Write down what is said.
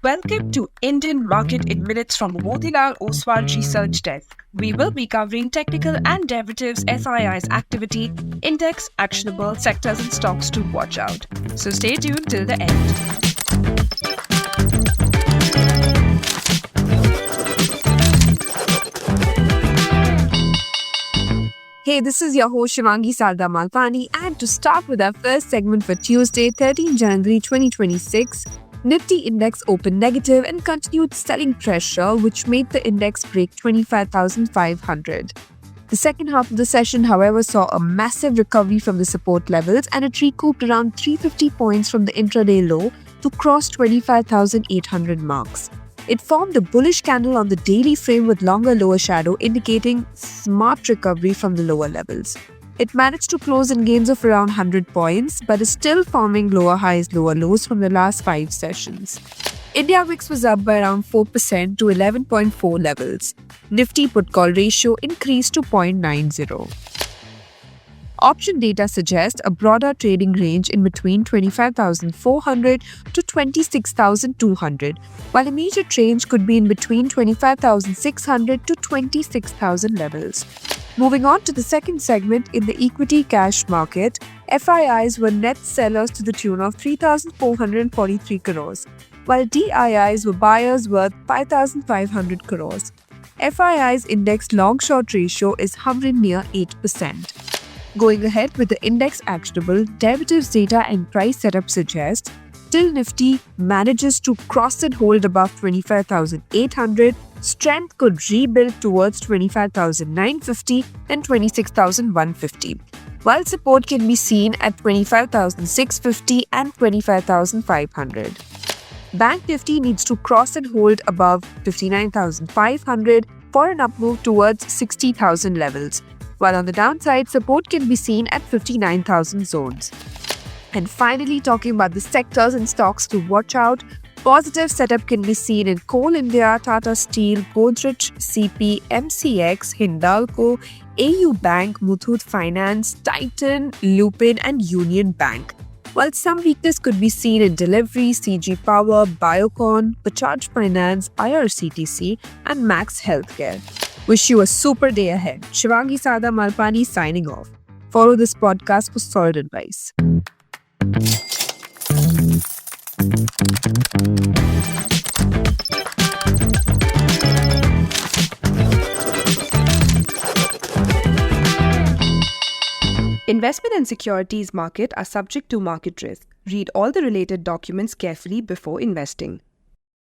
Welcome to Indian Market in Minutes from Motilal Oswal Research Desk. We will be covering technical and derivatives SII's activity, index, actionable sectors and stocks to watch out. So stay tuned till the end. Hey, this is your host Shivangi Sarda Malpani, and to start with our first segment for Tuesday, 13 January 2026, Nifty index opened negative and continued selling pressure, which made the index break 25,500. The second half of the session, however, saw a massive recovery from the support levels, and it recouped around 350 points from the intraday low to cross 25,800 marks. It formed a bullish candle on the daily frame with longer lower shadow, indicating smart recovery from the lower levels. It managed to close in gains of around 100 points, but is still forming lower highs, lower lows from the last 5 sessions. India VIX was up by around 4% to 11.4 levels. Nifty put-call ratio increased to 0.90. Option data suggests a broader trading range in between 25,400 to 26,200, while immediate range could be in between 25,600 to 26,000 levels. Moving on to the second segment, in the equity cash market, FIIs were net sellers to the tune of 3,443 crores, while DIIs were buyers worth 5,500 crores. FII's index long-short ratio is hovering near 8%. Going ahead with the index actionable, derivatives data and price setup suggest till Nifty manages to cross and hold above 25,800, strength could rebuild towards 25,950 and 26,150, while support can be seen at 25,650 and 25,500. Bank Nifty needs to cross and hold above 59,500 for an up move towards 60,000 levels, while on the downside, support can be seen at 59,000 zones. And finally, talking about the sectors and stocks to watch out, positive setup can be seen in Coal India, Tata Steel, Godrej CP, MCX, Hindalco, AU Bank, Muthoot Finance, Titan, Lupin and Union Bank. While some weakness could be seen in Delivery, CG Power, Biocon, Bajaj Finance, IRCTC and Max Healthcare. Wish you a super day ahead. Shivangi Sarda Malpani signing off. Follow this podcast for solid advice. Investment and securities market are subject to market risk. Read all the related documents carefully before investing.